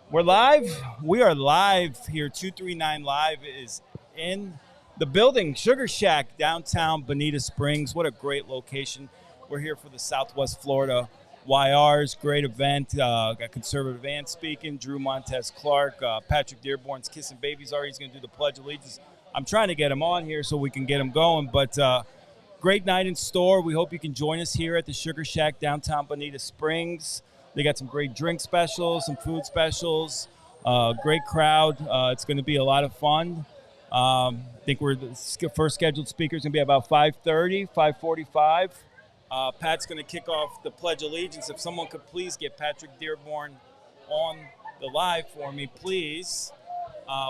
We're live. We are live here. 239 Live is in the building. Sugarshack, downtown Bonita Springs. What a great location. We're here for the Southwest Florida YR's great event. Got Conservative Ann speaking, Drew Montez Clark, Patrick Dearborn's kissing babies already. He's going to do the Pledge of Allegiance. I'm trying to get him on here so we can get him going, but great night in store. We hope you can join us here at the Sugarshack, downtown Bonita Springs. They got some great drink specials, some food specials, great crowd. It's going to be a lot of fun. I think the first scheduled speaker is going to be about 5:30, 5:45. Pat's going to kick off the Pledge of Allegiance. If someone could please get Patrick Dearborn on the live for me, please.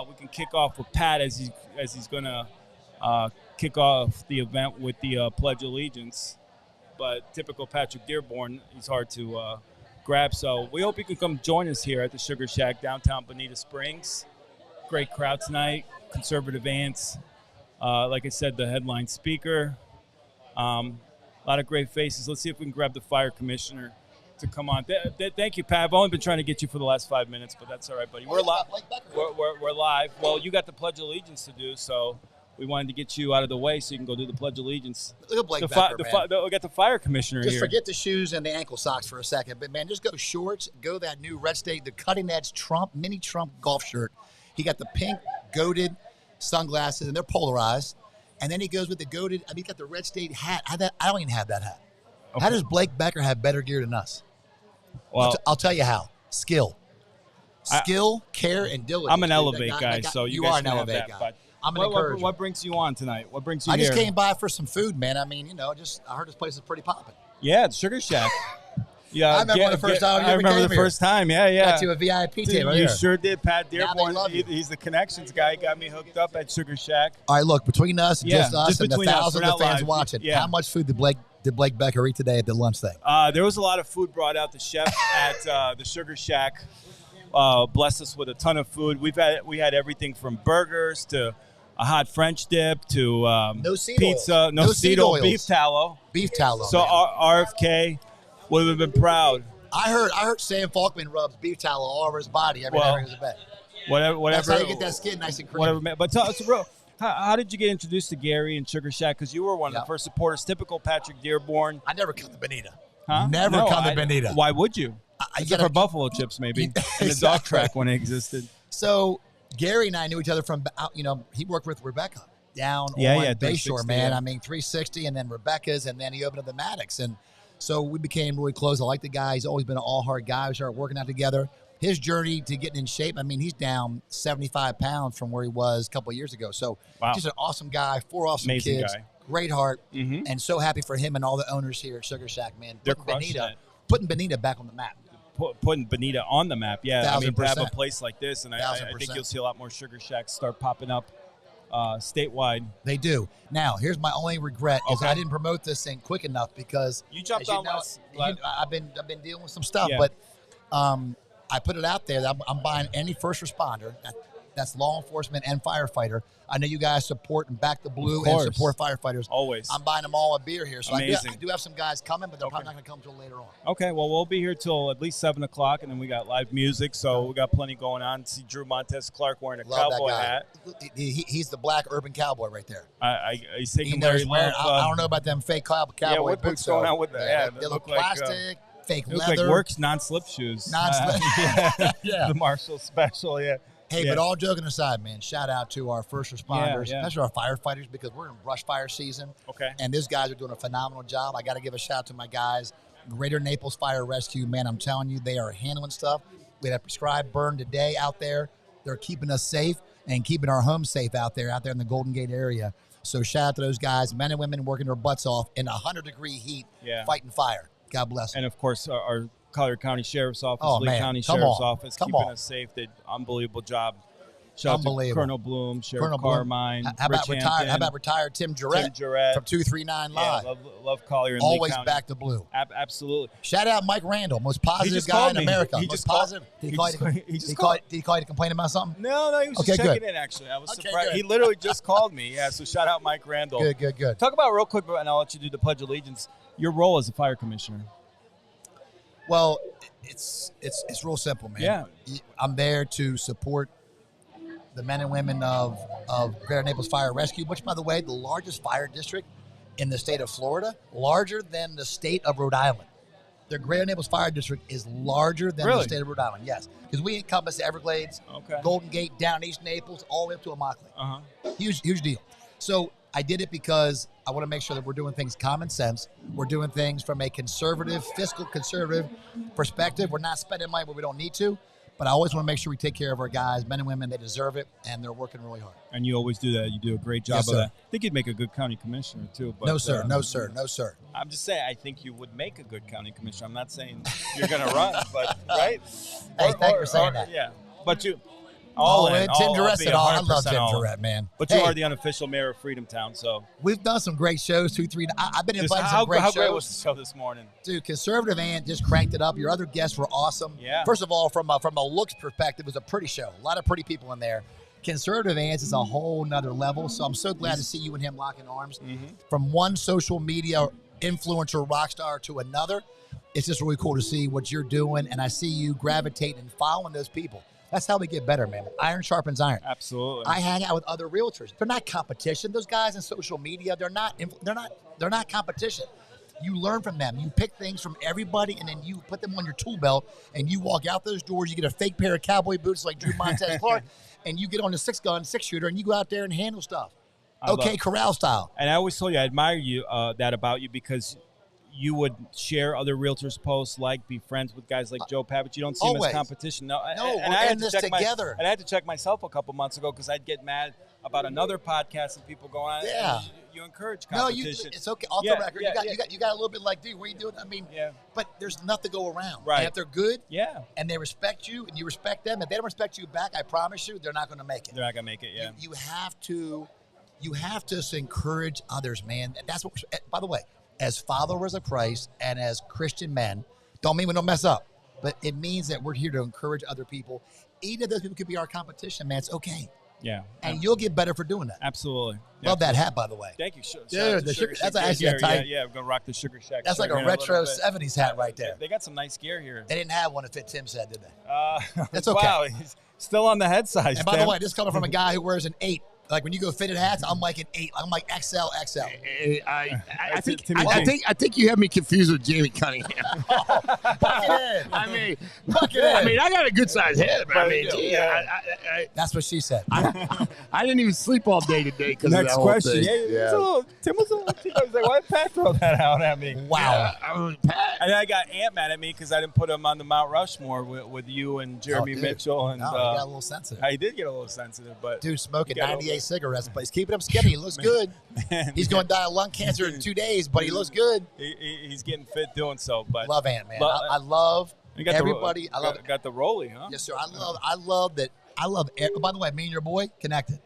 We can kick off with Pat as he's going to kick off the event with the Pledge of Allegiance. But typical Patrick Dearborn, he's hard to grab. So we hope you can come join us here at the Sugarshack, downtown Bonita Springs. Great crowd tonight. Conservative Ants. Like I said, the headline speaker. A lot of great faces. Let's see if we can grab the fire commissioner to come on. Thank you, Pat. I've only been trying to get you for the last 5 minutes, but that's all right, buddy. We're live. We're live. Well, you got the Pledge of Allegiance to do, so we wanted to get you out of the way so you can go do the Pledge of Allegiance. Look at Blake Becker, man. We got the fire commissioner just here. Forget the shoes and the ankle socks for a second. But, man, just go shorts. Go that new Red State, the cutting-edge mini Trump golf shirt. He got the pink, goated sunglasses, and they're polarized. And then he goes with the goated, he got the Red State hat. I don't even have that hat. Okay. How does Blake Becker have better gear than us? Well, I'll tell you how. Skill, care, and diligence. I'm an Elevate guy, so you guys are an Elevate guy. But I'm an encourager. What brings you on tonight? What brings you here? I just came by for some food, man. I mean, I heard this place is pretty popping. Yeah, it's Sugarshack. Yeah, I remember the first time. I remember the first time. Yeah. Got you a VIP table. You sure did, Pat Dearborn. He's the connections guy. He got me hooked up at Sugarshack. All right, look, between us, just and the thousands of fans watching, yeah. How much food did Blake Becker eat today at the lunch thing? There was a lot of food brought out. The chef at the Sugarshack blessed us with a ton of food. We had everything from burgers to a hot French dip to pizza, no seed oil, beef tallow. So RFK would have been proud. I heard Sam Falkman rubs beef tallow all over his body every time he goes to bed. Whatever. That's how you get that skin nice and creamy. Whatever, but tell us, bro, how did you get introduced to Gary and Sugarshack? Because you were one of the first supporters. Typical Patrick Dearborn. I never come to Bonita. Huh? Never come to Bonita. Why would you? Except for buffalo chips, maybe. In the dog track when it existed. So Gary and I knew each other from, he worked with Rebecca down on Bayshore, man. I mean, 360 and then Rebecca's, and then he opened up the Maddox. And so we became really close. I like the guy. He's always been an all-hard guy. We started working out together. His journey to getting in shape, I mean, he's down 75 pounds from where he was a couple of years ago. So just an awesome guy, 4 awesome Amazing kids, guy. Great heart, and so happy for him and all the owners here at Sugarshack, man. They're crushing it. Putting Bonita back on the map. Putting Bonita on the map, yeah. 1,000%. I mean, to have a place like this, and I think you'll see a lot more Sugarshacks start popping up statewide. They do. Now, here's my only regret is I didn't promote this thing quick enough because you jumped on us. I've been dealing with some stuff, but I put it out there that I'm buying any first responder. That's law enforcement and firefighter. I know you guys support and back the blue and support firefighters. Always. I'm buying them all a beer here. So I Amazing. do have some guys coming, but they're probably not going to come until later on. Okay, well, we'll be here till at least 7 o'clock, and then we got live music, so we got plenty going on. See Drew Montez Clark wearing a cowboy hat. He's the black urban cowboy right there. He's taking Larry Love. I don't know about them fake cowboy boots. What's going on with that? Yeah, they look plastic, fake leather. Look like Works non-slip shoes. Non-slip. The Marshall Special, Hey, but all joking aside, man, shout out to our first responders, especially our firefighters, because we're in brush fire season. Okay. And these guys are doing a phenomenal job. I got to give a shout out to my guys, Greater Naples Fire Rescue. Man, I'm telling you, they are handling stuff. We had a prescribed burn today out there. They're keeping us safe and keeping our homes safe out there in the Golden Gate area. So shout out to those guys, men and women working their butts off in 100-degree heat, fighting fire. God bless them. And, of course, our Collier County Sheriff's Office, Lee County Sheriff's Office, keeping us safe. They did an unbelievable job. Shout out to Colonel Bloom, Sheriff Carmine, How about retired Tim Guerrette from 239 Live? Yeah, love Collier and Always Lee County. back to blue. Absolutely. Shout out Mike Randall, most positive guy in America. Did he call you to complain about something? No, he was just checking in, actually. I was surprised. Good. He literally just called me. Yeah, so shout out Mike Randall. Good. Talk about real quick, and I'll let you do the Pledge of Allegiance, your role as a fire commissioner. Well, It's real simple, man. Yeah. I'm there to support the men and women of Greater Naples Fire Rescue, which, by the way, the largest fire district in the state of Florida, larger than the state of Rhode Island. The Greater Naples Fire District is larger than the state of Rhode Island, yes. Because we encompass the Everglades, Golden Gate, down East Naples, all the way up to Immokalee. Huge deal. So I did it because I want to make sure that we're doing things common sense. We're doing things from a conservative, fiscal conservative perspective. We're not spending money where we don't need to. But I always want to make sure we take care of our guys, men and women. They deserve it, and they're working really hard. And you always do that. You do a great job of that. I think you'd make a good county commissioner, too. But, no, sir. No, sir. I'm just saying I think you would make a good county commissioner. I'm not saying you're going to run, but right? Hey, thank you for saying that. Yeah. But you – Tim Guerrette said all. I love Tim Guerette, man. But you are the unofficial mayor of Freedom Town, so. We've done some great shows, 2, 3. I've been invited to some great shows. How great was the show this morning? Dude, Conservative Ant just cranked it up. Your other guests were awesome. Yeah. From a looks perspective, it was a pretty show. A lot of pretty people in there. Conservative Ants is a whole nother level, so I'm so glad to see you and him locking arms. From one social media influencer rock star to another, it's just really cool to see what you're doing, and I see you gravitating and following those people. That's how we get better, man. Iron sharpens iron. Absolutely. I hang out with other realtors. They're not competition. Those guys in social media, they're not competition. You learn from them. You pick things from everybody, and then you put them on your tool belt, and you walk out those doors. You get a fake pair of cowboy boots like Drew Montez Clark, and you get on the 6-shooter, and you go out there and handle stuff. Corral style. And I always told you I admire you that about you because you would share other realtors' posts, be friends with guys like Joe Pat, but you don't see them as competition. We're in this together. And I had to check myself a couple months ago because I'd get mad about another podcast and people go on. Yeah. You encourage competition. No, it's okay. Off the record, you got a little bit like, dude, what are you doing? I mean, but there's enough to go around. Right. And if they're good, and they respect you, and you respect them, if they don't respect you back, I promise you, they're not going to make it. They're not going to make it. Yeah. You have to encourage others, man. That's what. By the way, as followers of Christ and as Christian men, don't mean we don't mess up, but it means that we're here to encourage other people. Even if those people could be our competition, man, it's okay. Yeah. And you'll get better for doing that. Absolutely. Love that hat, by the way. Thank you. Dude, that's actually a tight. Yeah, I'm going to rock the Sugarshack. That's like a retro 70s hat right there. They got some nice gear here. They didn't have one that fit Tim's head, did they? That's okay. Wow, he's still on the head size. And by the way, this coming from a guy who wears an 8. Like when you go fitted hats, I'm like an 8. I'm like XL. I think you have me confused with Jamie Cunningham. Buckethead. I mean, I got a good sized head, but I mean, that's what she said. I didn't even sleep all day today because of that whole question. thing. Tim was a little. I was like, why did Pat throw that out at me? Wow. Pat. And then I got Ant mad at me because I didn't put him on the Mount Rushmore with you and Jeremy Mitchell. And he got a little sensitive. I did get a little sensitive, but dude smoking 98 cigarettes, but he's keeping him skinny. He looks good. He's going to die of lung cancer in 2 days, but he looks good. He's getting fit doing so. But love Ant, man. I love everybody. I love got the rolly, huh? Yes, sir. I love that. By the way, me and your boy connected.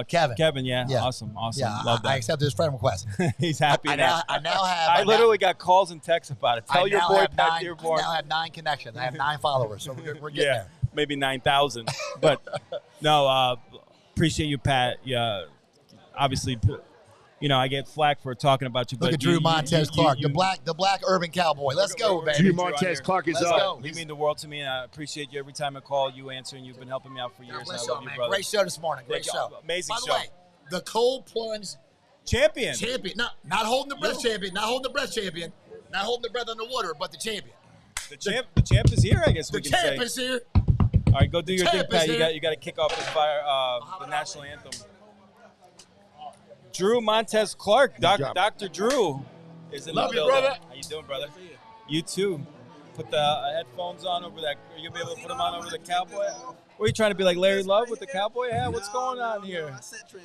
Kevin, yeah. Awesome. Yeah, love that. I accepted his friend request. He's happy now. I now have. I literally got calls and texts about it. Tell your boy Pat Dearborn. I now have 9 connections. I have 9 followers, so we're getting there. Maybe 9,000. But no, appreciate you, Pat. Yeah, obviously, I get flack for talking about you. Look at Drew Montez Clark, the black urban cowboy. Let's go, baby. Drew Montez Clark is up. You mean the world to me, and I appreciate you every time I call. You answer, and you've been helping me out for years. Bless you, man. Great show this morning. Great show. Amazing show. By the way, the cold plunge champion. Not holding the breath champion. Not holding the breath champion. Not holding the breath underwater, but the champion. The champ is here, I guess we can say. The champ is here. All right, go do your thing, Pat. You got to kick off the national anthem. Drew Montez Clark, Dr. Drew, is in the building. Brother. How you doing, brother? You too. Put the headphones on over that. Are you gonna be able to put them on over the cowboy? What are you trying to be like Larry Love with the cowboy hat? What's going on here?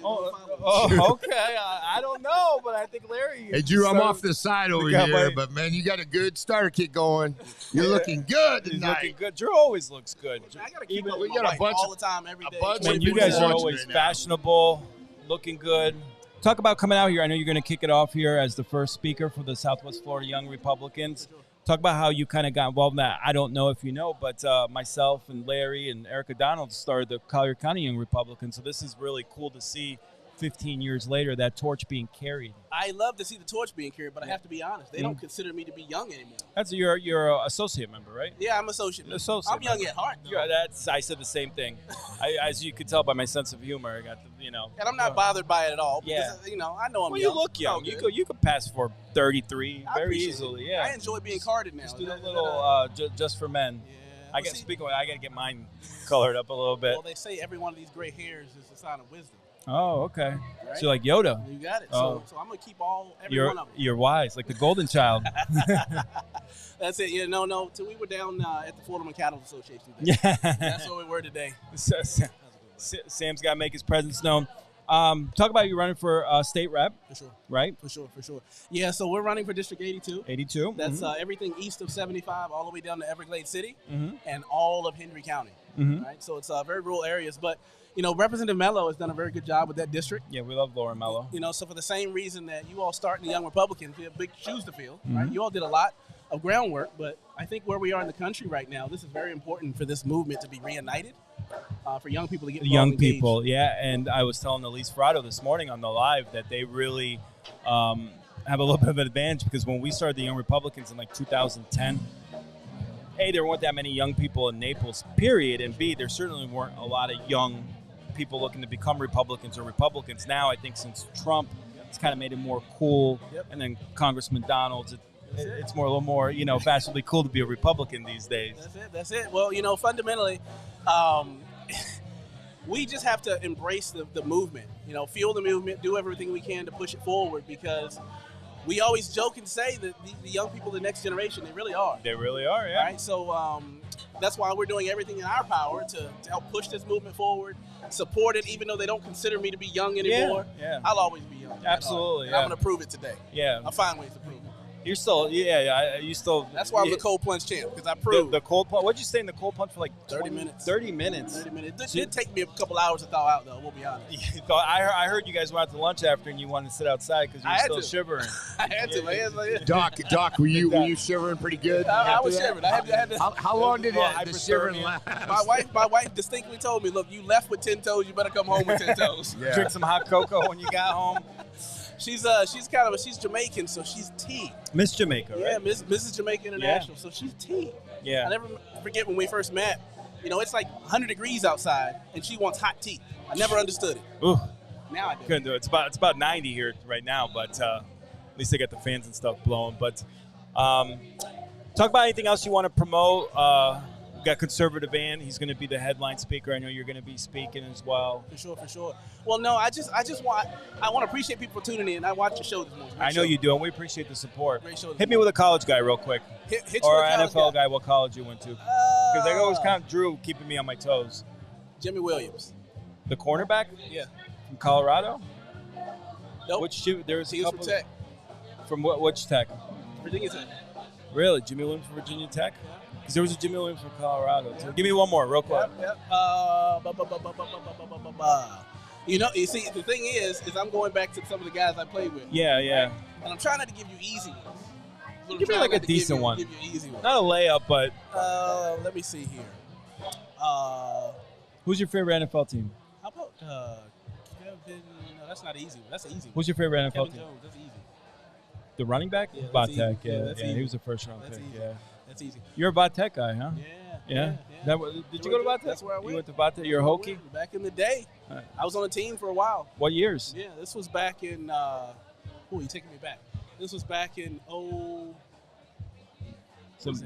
Okay. I don't know, but I think Larry. Hey, Drew, I'm off the side over here, but man, you got a good starter kit going. You're looking good tonight. He's looking good. Drew always looks good. I gotta keep up with my wife all the time, every day. Man, you guys are always fashionable, looking good. Talk about coming out here. I know you're going to kick it off here as the first speaker for the Southwest Florida Young Republicans. Talk about how you kind of got involved in that. I don't know if you know, but myself and Larry and Erica Donald started the Collier County Young Republicans. So this is really cool to see 15 years later, that torch being carried. I love to see the torch being carried, but I have to be honest. They don't consider me to be young anymore. That's you're an associate member, right? Yeah, I'm associate. I'm young at heart. Yeah, I said the same thing. As you could tell by my sense of humor, I got and I'm not bothered by it at all. Because, I know I'm young. You look young. You could pass for 33 very easily. Yeah, I enjoy being carded now. Just do that little just for men. Yeah. I got to get mine colored up a little bit. Well, they say every one of these gray hairs is a sign of wisdom. Oh, okay. Right? So like Yoda. You got it. Oh. So I'm going to keep every one of them. You're wise, like the golden child. That's it. Yeah, no. We were down at the Florida Cattle Association today. Yeah. That's where we were today. Sam's got to make his presence known. Talk about you running for state rep. For sure. Right? For sure. Yeah, so we're running for District 82. 82. That's everything east of 75 all the way down to Everglades City and all of Henry County. Right? So it's very rural areas. But, Representative Mello has done a very good job with that district. Yeah, we love Laura Mello. So for the same reason that you all start in the Young Republicans, we have big shoes to fill. Right? You all did a lot of groundwork, but I think where we are in the country right now, this is very important for this movement to be reunited. For young people to get young engaged. People, yeah. And I was telling Alyse Fratto this morning on the live that they really have a little bit of an advantage because when we started the Young Republicans in like 2010, A, there weren't that many young people in Naples, period, and B, there certainly weren't a lot of young people looking to become Republicans or Republicans. Now I think since Trump, it's kind of made it more cool, and then Congressman Donalds, it's a little more, fashionably cool to be a Republican these days. That's it. Well, fundamentally, we just have to embrace the movement, fuel the movement, do everything we can to push it forward because we always joke and say that the young people, the next generation, they really are. They really are, yeah. Right? So that's why we're doing everything in our power to help push this movement forward, support it, even though they don't consider me to be young anymore. Yeah. I'll always be young. Absolutely, I'm going to prove it today. Yeah. I'll find ways to prove it. You're still, you still. That's why I'm the cold plunge champ, because I proved. The cold plunge, what'd you say in the cold plunge for like 30 minutes? 30 minutes. 30 minutes. It did take me a couple hours to thaw out, though, we'll be honest. I heard you guys went out to lunch after and you wanted to sit outside because you were still shivering. I had to, man. Doc, were you shivering pretty good? I was shivering. I had to. How long did the shivering last? My wife distinctly told me, look, you left with 10 toes, you better come home with 10 toes. Yeah. Drink some hot cocoa when you got home. She's Jamaican, so she's tea. Miss Jamaica, right? Yeah, Mrs. Jamaica International, so she's tea. Yeah. I never forget when we first met. It's like 100 degrees outside, and she wants hot tea. I never understood it. Ooh. Now I do. Couldn't do it. It's about 90 here right now, but at least they got the fans and stuff blowing. But talk about anything else you want to promote. We've got Conservative Ann. He's going to be the headline speaker. I know you're going to be speaking as well. For sure. Well, no, I want to appreciate people tuning in. I watch your show this morning. I know you do, and we appreciate the support. Great show. Hit me with a college guy real quick. Or an NFL guy, what college you went to. Because I always kind of Drew keeping me on my toes. Jimmy Williams. The cornerback? Yeah. From Colorado? Nope. There's a couple. From Tech. From which Tech? Virginia Tech. Really? Jimmy Williams from Virginia Tech? Because there was a Jimmy Williams from Colorado. So give me one more, real quick. Yep. You see, the thing is I'm going back to some of the guys I played with. Yeah. Right? And I'm trying not to give you easy ones. Give me like a decent one. Give you an easy one. Not a layup, but. Let me see here. Who's your favorite NFL team? How about Kevin? No, that's not an easy one. That's an easy one. Who's your favorite NFL Kevin team? Jones. That's easy. The running back? Yeah, Vatek. Yeah, he was a first-round pick. Easy. Yeah. That's easy. You're a Vatek guy, huh? Yeah. Did you go to Vatek? That's where I went. You went to Vatek? You're a Hokie? Back in the day. Right. I was on a team for a while. What years? Yeah, this was back in you're taking me back. This was back in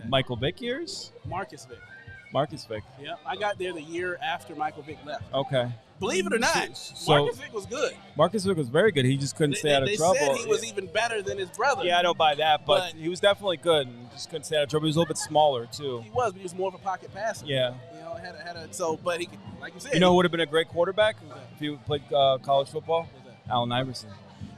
Michael Vick years? Marcus Vick. Yeah, I got there the year after Michael Vick left. Okay. Believe it or not, Marcus Vick was good. Marcus Vick was very good. He just couldn't stay out of trouble. They said he was even better than his brother. Yeah, I don't buy that, but he was definitely good and just couldn't stay out of trouble. He was a little bit smaller, too. He was, but he was more of a pocket passer. Yeah. But he could, like you said. You know who would have been a great quarterback if he played college football? Allen Iverson.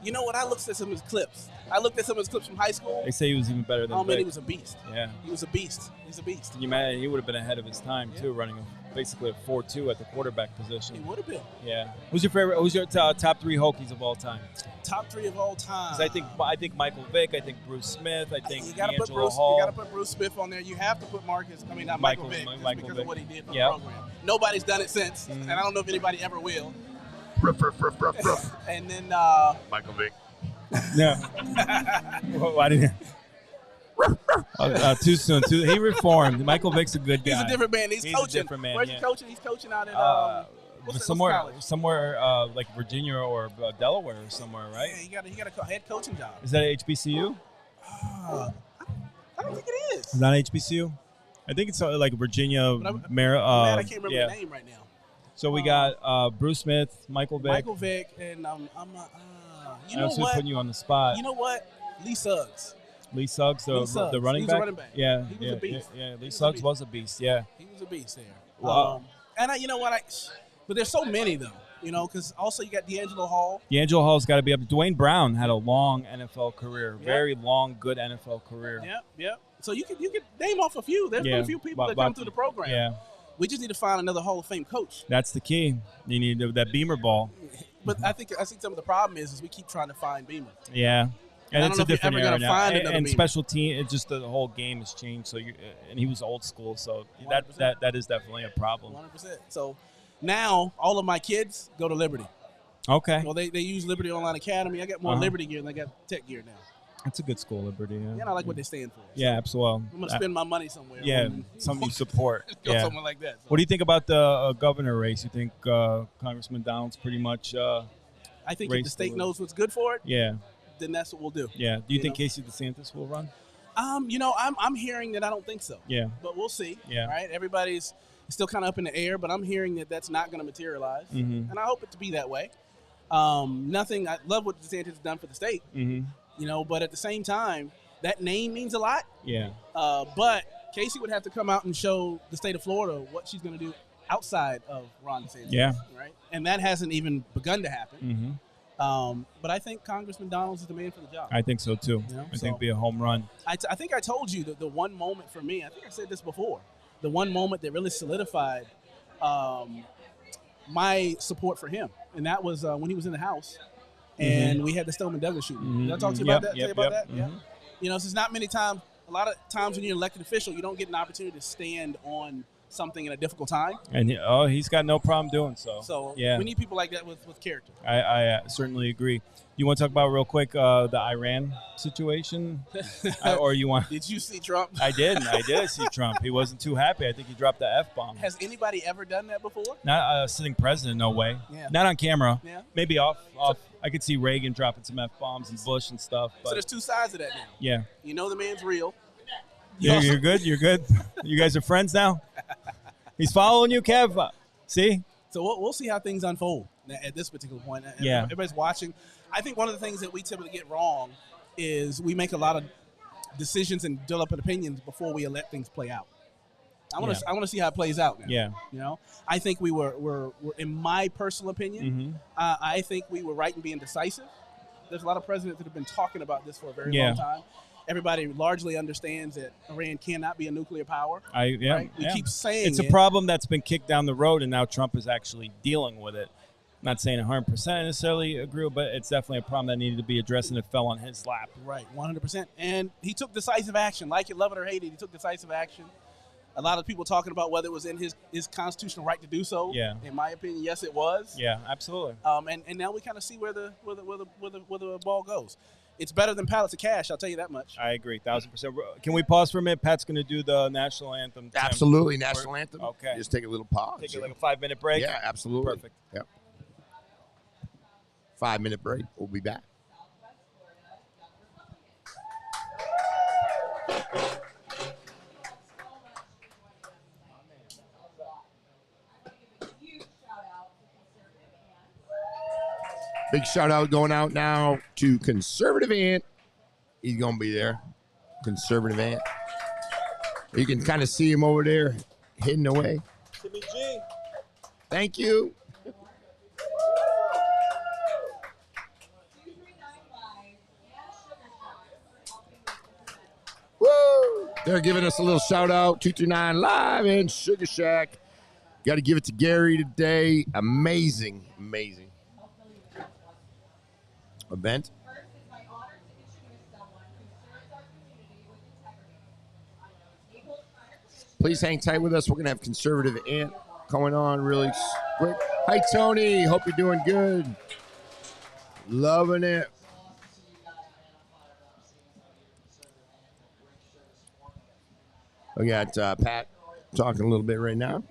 You know what? I looked at some of his clips. From high school. They say he was even better than Vick. He was a beast. Yeah. He was a beast. He's a beast. Can you imagine? He would have been ahead of his time, too, running basically a 4-2 at the quarterback position. He would have been. Yeah. Who's your top three Hokies of all time? Top three of all time. I think Michael Vick. I think Bruce Smith. I think you got to put Bruce Smith on there. You have to put Michael Vick because of what he did for the program. Nobody's done it since, and I don't know if anybody ever will. And then Michael Vick. No. Why didn't too soon. He reformed. Michael Vick's a good guy. He's a different man. He's coaching. A different man. Where's he coaching? He's coaching out at somewhere like Virginia or Delaware or somewhere, right? Yeah, he got a head coaching job. Is that at HBCU? I don't think it is. It's not HBCU. I think it's like Virginia. I can't remember the name right now. So we got Bruce Smith, Michael Vick, and you I know was what? Putting you on the spot. You know what? Lee Suggs. Lee Suggs, the running back. He was a running back. Yeah, he was a beast. Yeah, Lee Suggs was a beast. Yeah, he was a beast there. Wow. You know what? But there's so many though. You know, because also you got D'Angelo Hall. D'Angelo Hall's got to be up. Dwayne Brown had a long NFL career, very long, good NFL career. Yep. So you could name off a few. There's been a few people that come through the program. Yeah. We just need to find another Hall of Fame coach. That's the key. You need that Beamer ball. But I think some of the problem is we keep trying to find Beamer. Yeah. And it's a different era now. And Beamer. Special team, it's just the whole game has changed. So and he was old school, so that is definitely a problem. 100%. So now all of my kids go to Liberty. Okay. Well, they use Liberty Online Academy. I got more Liberty gear than I got Tech gear now. It's a good school, Liberty. Yeah, I like what they stand for. Yeah, absolutely. I'm going to spend my money somewhere. Yeah, something you support. Something like that. So. What do you think about the governor race? You think Congressman Downs pretty much I think if the state knows what's good for it, then that's what we'll do. Yeah. Do you think Casey DeSantis will run? I'm hearing that I don't think so. Yeah. But we'll see. Yeah. Right? Everybody's still kind of up in the air, but I'm hearing that that's not going to materialize. Mm-hmm. And I hope it to be that way. I love what DeSantis has done for the state. Mm-hmm. But at the same time, that name means a lot. Yeah. But Casey would have to come out and show the state of Florida what she's going to do outside of Ron DeSantis. Yeah. Right? And that hasn't even begun to happen. Mm-hmm. But I think Congressman Donalds is the man for the job. I think so, too. I think it'd be a home run. I think I told you that the one moment for me, I think I said this before, the one moment that really solidified my support for him, and that was when he was in the House. And we had the Stoneman Douglas shooting. Mm-hmm. Did I talk to you about that? Yep, Tell you about that? Mm-hmm. Yeah. Since not many times, a lot of times when you're an elected official, you don't get an opportunity to stand on something in a difficult time. And he's got no problem doing so. So we need people like that with character. I certainly agree. You want to talk about real quick the Iran situation, or you want? Did you see Trump? I did see Trump. He wasn't too happy. I think he dropped the F-bomb. Has anybody ever done that before? Not a sitting president, no way. Yeah. Not on camera. Yeah. Maybe off. I could see Reagan dropping some F-bombs and Bush and stuff. But so there's two sides of that now. Yeah. You know the man's real. You're good. You're good. You guys are friends now. He's following you, Kev. See? So we'll see how things unfold at this particular point. Yeah. Everybody's watching. I think one of the things that we typically get wrong is we make a lot of decisions and develop opinions before we let things play out. I want to see how it plays out now. Yeah. I think we were in my personal opinion, I think we were right in being decisive. There's a lot of presidents that have been talking about this for a very long time. Everybody largely understands that Iran cannot be a nuclear power. Right? We keep saying it's a problem that's been kicked down the road, and now Trump is actually dealing with it. I'm not saying 100% necessarily agree, but it's definitely a problem that needed to be addressed, and it fell on his lap. Right, 100%. And he took decisive action. Like it, love it, or hate it, he took decisive action. A lot of people talking about whether it was in his constitutional right to do so. Yeah. In my opinion, yes, it was. Yeah, absolutely. And now we kind of see where the ball goes. It's better than pallets of cash, I'll tell you that much. I agree, 1,000%. Can we pause for a minute? Pat's going to do the national anthem. Tim. Absolutely, national anthem. Okay. Just take a little pause. Take like a 5-minute break. Yeah, absolutely. Perfect. Yep. 5-minute break. We'll be back. Big shout out going out now to Conservative Ant. He's going to be there. Conservative Ant. You can kind of see him over there hidden away. Timmy G. Thank you. Woo! They're giving us a little shout out. 239 Live and Sugarshack. Got to give it to Gary today. Amazing event. Please hang tight with us. We're going to have Conservative Ant going on really quick. Hi, Tony. Hope you're doing good. Loving it. We got Pat talking a little bit right now.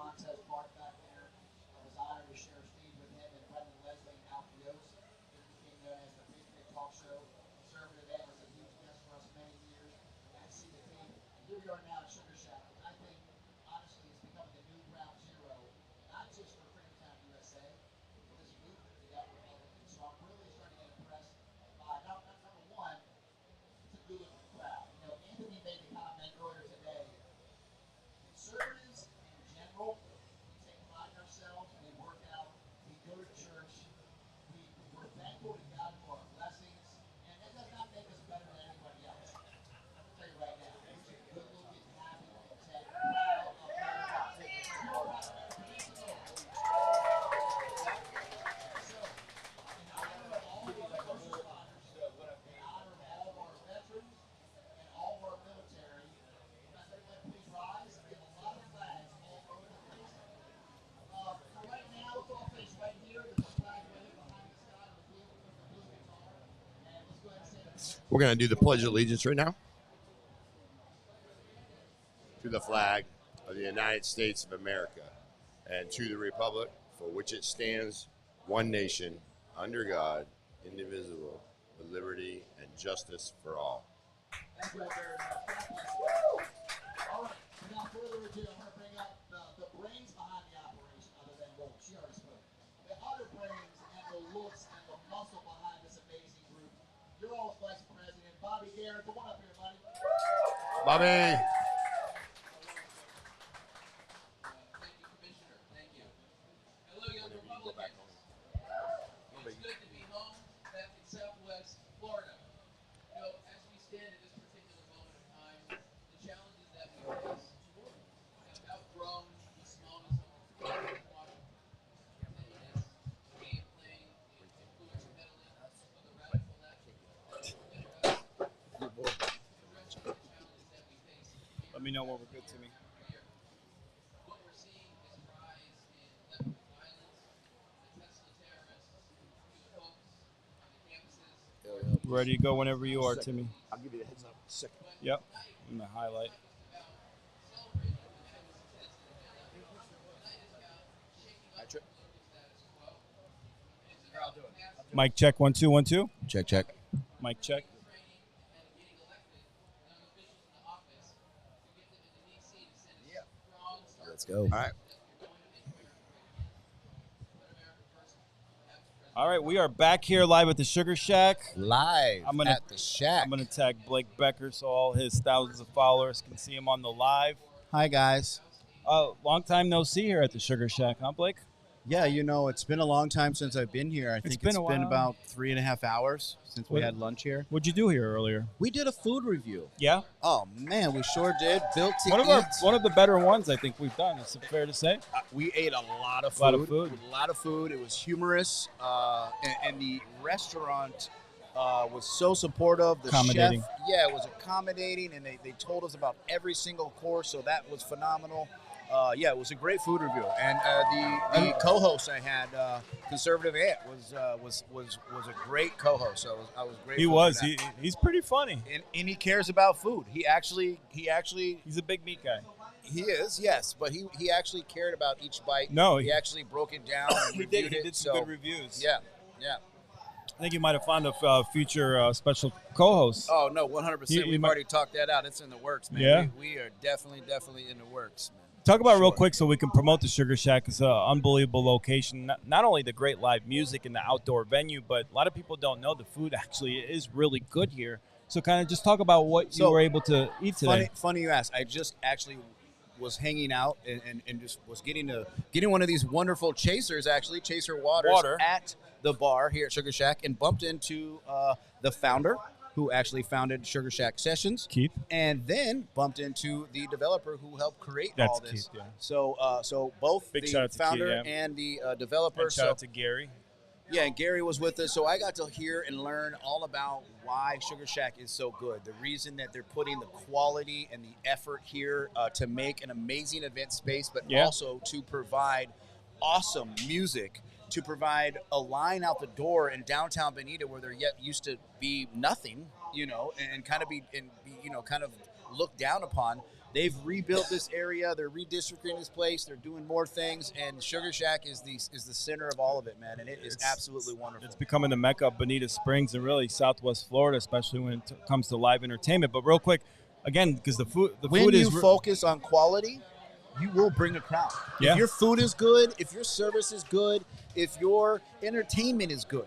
Montez back there. I was honored to share stage with him and Brendan Leslie and Alyse. It became known as the Big Talk Show. Conservative Ed was a huge guest for us many years. I see the team. Here we are now at Sugarshack. I think, honestly, it's becoming the new ground zero, not just for Freetown, USA, but this movement of the young Republicans. So I'm really starting to get impressed by, number one, it's a good looking crowd. You know, Anthony made the comment earlier today. Conservatives in general, we take pride in ourselves, we work out, we go to church, we're thankful to God for our blessings, and that does not make us better than anybody else. I'm going to tell you right now, we're just good looking, happy, content, proud of America. So, in honor of all of our first responders, in honor of all of our veterans, and all of our military, please rise. We have a lot of flags all over the place. For right now, let's all face right here. There's a flag waving behind the sky with the blue guitar. And let's go ahead and say that. We're going to do the Pledge of Allegiance right now. To the flag of the United States of America and to the republic for which it stands, one nation, under God, indivisible, with liberty and justice for all. Thank you all very much. All right, without further ado, I'm going to bring up the brains behind the operation, other than Wolf. She already spoke. The other brains and the looks and the muscle behind this amazing group. Your all's Vice President, Bobby Guerrette. Come on up here, buddy. Bobby. Thank you, Commissioner. Thank you. Hello, young Republicans. It's good to be home back in Southwest Florida. You know, as we stand at this particular moment of time, the challenges that we face have outgrown the smallness of our Washington. Game playing, influence peddling of the radical left. Addressing the challenges that we face. Let me know when we're good to me. What we're seeing is a rise in left violence, the Tesla terrorists, the folks on the campuses. Ready to go whenever you are, Timmy. I'll give you the heads up. Second. Yep. I'm going to highlight. Mic check, 1 2 1 2. Check, check. Mic check. Let's go. All right. All right, we are back here live at the Sugarshack. Live at the Shack. I'm going to tag Blake Becker so all his thousands of followers can see him on the live. Hi, guys. Long time no see here at the Sugarshack, huh, Blake? Yeah, you know, it's been a long time since I've been here. I think it's been about 3.5 hours since we had lunch here. What'd you do here earlier? We did a food review. Yeah? Oh, man, we sure did. Built to One of the better ones I think we've done. Is it fair to say? We ate a lot of food. A lot of food. It was humorous. And the restaurant was so supportive. The Accommodating. chef, yeah, it was accommodating, and they told us about every single course, so that was phenomenal. Yeah, it was a great food review, and the co-host I had, Conservative Ant, was a great co-host. So I was grateful. He was. For that. He's pretty funny. And he cares about food. He's a big meat guy. He is, yes, but he actually cared about each bite. No, he actually broke it down and he reviewed did some good reviews. Yeah. I think you might have found a future special co-host. Oh no, 100%. We've already talked that out. It's in the works, man. Yeah. We are definitely in the works, man. Talk about real quick so we can promote the Sugarshack. It's an unbelievable location. Not only the great live music and the outdoor venue, but a lot of people don't know the food actually is really good here. So kind of just talk about what you were able to eat today. Funny you asked. I just actually was hanging out and just was getting one of these wonderful chasers, actually, Chaser Waters, at the bar here at Sugarshack, and bumped into the founder, who actually founded Sugarshack Sessions, Keith, and then bumped into the developer who helped create all this. Keith, yeah. So both Big the founder and the developer. And shout out to Gary. Yeah, and Gary was with us, so I got to hear and learn all about why Sugarshack is so good. The reason that they're putting the quality and the effort here to make an amazing event space, but also to provide awesome music, to provide a line out the door in downtown Bonita where there yet used to be nothing, and kind of be kind of looked down upon. They've rebuilt this area. They're redistricting this place. They're doing more things, and Sugarshack is the center of all of it, man. And it's absolutely wonderful. It's becoming the mecca of Bonita Springs and really Southwest Florida, especially when it comes to live entertainment. But real quick, again, because the food is when you focus on quality, you will bring a crowd. Yeah. If your food is good, if your service is good, if your entertainment is good,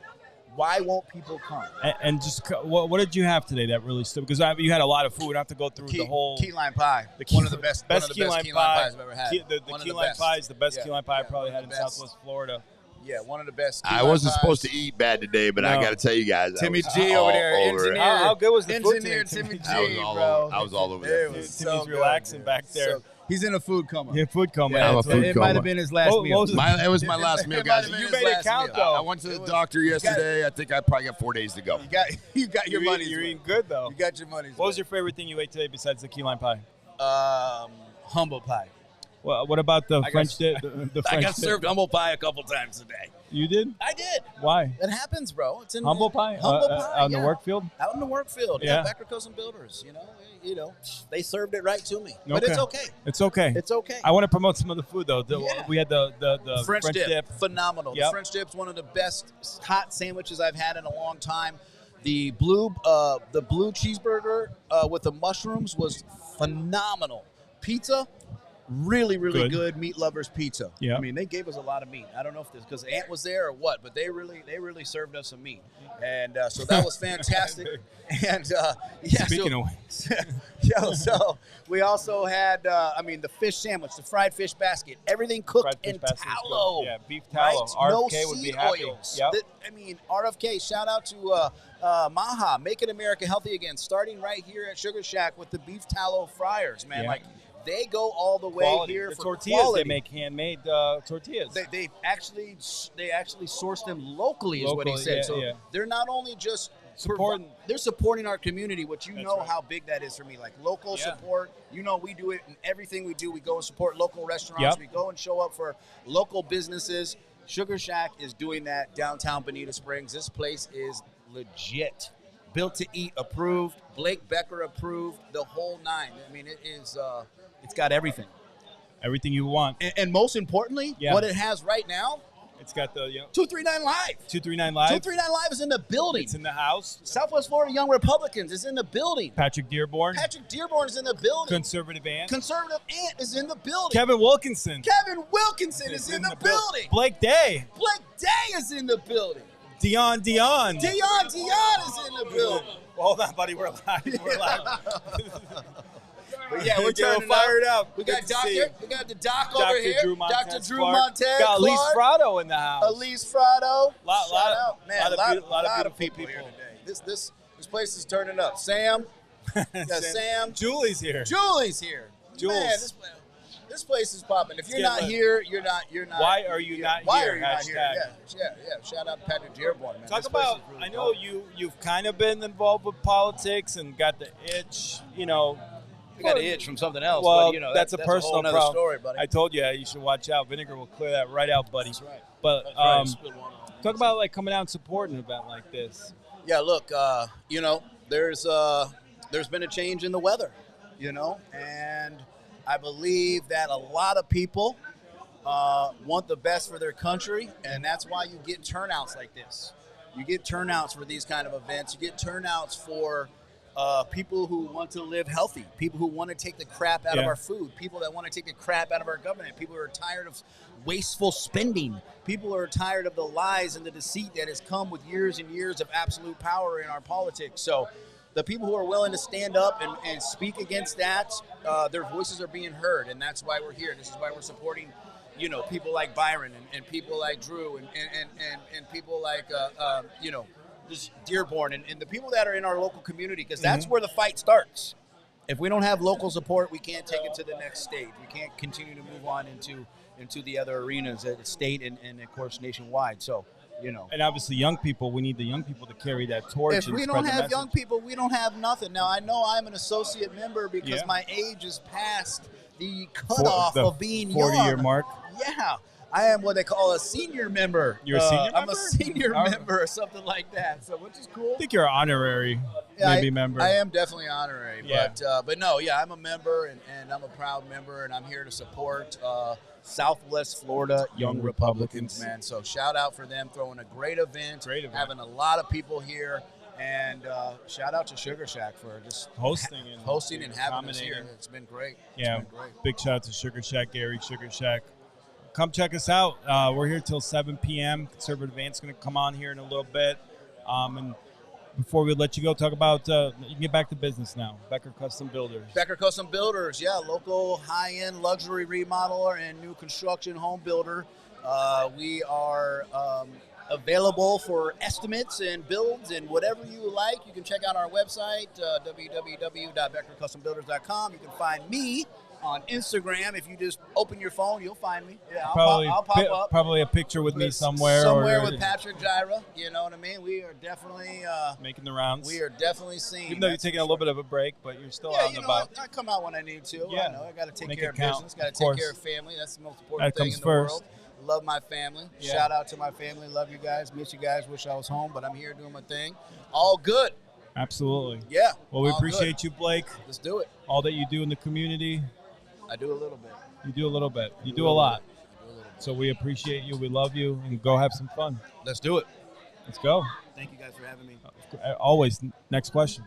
why won't people come? And just what did you have today that really stood? Because you had a lot of food. I have to go through the whole key lime pie. One of the best key lime pies I've ever had. The key lime pie is the best key lime pie I probably had in Southwest Florida. Yeah, one of the best. I wasn't supposed to eat bad today, but I got to tell you guys, Timmy G over there, engineer. How good was the food? Engineer Timmy G, bro. I was all over there. Timmy's relaxing back there. He's in a food coma. Yeah, food coma. Yeah, it might have been his last meal. It was my last meal, guys. You made it count, though. I went to the doctor yesterday. I think I probably got 4 days to go. You got your money. You're eating good, though. You got your money. What was your favorite thing you ate today besides the key lime pie? Humble pie. Well, what about the French dip? I got served humble pie a couple times today. You did? I did. Why? It happens, bro. It's in humble pie. Humble pie out in the work field. Out in the work field. Yeah. Becker Cousin Builders. They served it right to me. But it's okay. It's okay. It's okay. I want to promote some of the food though. We had the French dip. Phenomenal. Yep. The French dip's one of the best hot sandwiches I've had in a long time. The blue cheeseburger with the mushrooms was phenomenal. Pizza. Really, really good meat lovers pizza. Yeah. I mean, they gave us a lot of meat. I don't know if it's because Aunt was there or what, but they really served us some meat, and so that was fantastic. And speaking of wings, so we also had the fish sandwich, the fried fish basket, everything cooked in tallow. Yeah, beef tallow. Right? RFK no would be seed happy. oils. Yep. RFK. Shout out to Maha, Making America Healthy Again, starting right here at Sugarshack with the beef tallow fryers, man. Yeah. They go all the way quality. here the for tortillas. quality. They make handmade tortillas. They actually source them locally, is what he said. They're not only just they're supporting our community, which know how big that is for me. Like local support. We do it in everything we do. We go and support local restaurants. Yep. We go and show up for local businesses. Sugarshack is doing that downtown Bonita Springs. This place is legit. Built to eat approved. Blake Becker approved. The whole nine. I mean, it is. It's got everything. Everything you want. And most importantly, what it has right now, it's got the 239 Live. 239 Live. 239 Live is in the building. It's in the house. Southwest Florida Young Republicans is in the building. Patrick Dearborn. Patrick Dearborn is in the building. Conservative Ant. Conservative Ant is in the building. Kevin Wilkinson. Kevin Wilkinson is in the building. Blake Day. Blake Day is in the building. Dion. Dion is in the building. Hold on, buddy. We're live. But yeah, we're turning fired up. We got the doc over here. Dr. Drew Montez. Got Alyse Fratto in the house. Alyse Fratto. A lot of people here today. This place is turning up. Sam. Sam. Julie's here. Jules. Man, this place is popping. If you're not here, you're not. Why are you not here? Why are you not here? Yeah. Shout out to Patrick Dearborn, man. Talk about. I know you've kind of been involved with politics and got the itch. I got an itch from something else. Well, but, that's a personal problem. Story, buddy. I told you should watch out. Vinegar will clear that right out, buddy. That's right. But That's talk about coming out and supporting an event like this. Yeah, look, there's been a change in the weather, and I believe that a lot of people want the best for their country, and that's why you get turnouts like this. You get turnouts for these kind of events. You get turnouts for people who want to live healthy, people who want to take the crap out of our food, people that want to take the crap out of our government, people who are tired of wasteful spending, people who are tired of the lies and the deceit that has come with years and years of absolute power in our politics. So the people who are willing to stand up and speak against that, their voices are being heard, and that's why we're here. This is why we're supporting, people like Byron and people like Drew and people like, just Dearborn and the people that are in our local community, because that's where the fight starts. If we don't have local support, we can't take it to the next stage. We can't continue to move on into the other arenas at the state and of course nationwide. So, And obviously young people, we need the young people to carry that torch. If we don't have young people, we don't have nothing. Now, I know I'm an associate member because my age is past the cutoff of being 40-year mark. Yeah. I am what they call a senior member. You're a senior member? I'm a senior member or something like that, so which is cool. I think you're an honorary member. I am definitely honorary, but no, I'm a member, and I'm a proud member, and I'm here to support Southwest Florida Young Republicans, man. So shout out for them throwing a great event. Having a lot of people here. And shout out to Sugarshack for just hosting and having us here. It's been great. Yeah, big shout out to Sugarshack, Gary Sugarshack. Come check us out. We're here till 7 p.m. Conservative Ant's going to come on here in a little bit. And before we let you go, talk about, you can get back to business now. Becker Custom Builders. Becker Custom Builders, local high-end luxury remodeler and new construction home builder. We are available for estimates and builds and whatever you like. You can check out our website, www.beckercustombuilders.com. You can find me on Instagram. If you just open your phone, you'll find me. Yeah, I'll pop up. Probably a picture with me somewhere. Somewhere with Patrick Jira. You know what I mean? We are definitely making the rounds. We are definitely seen. Even though you're taking a little bit of a break, but you're still out and about. I come out when I need to. Yeah. I know. I got to take care of business. Got to take care of family. That's the most important thing in the first. world. Love my family. Yeah. Shout out to my family. Love you guys. Miss you guys. Wish I was home, but I'm here doing my thing. All good. Absolutely. Yeah. Well, we appreciate you, Blake. Let's do it. All that you do in the community. I do a little bit. You do a little bit. You do a lot. So we appreciate you. We love you. And go have some fun. Let's do it. Let's go. Thank you guys for having me. Always. Next question.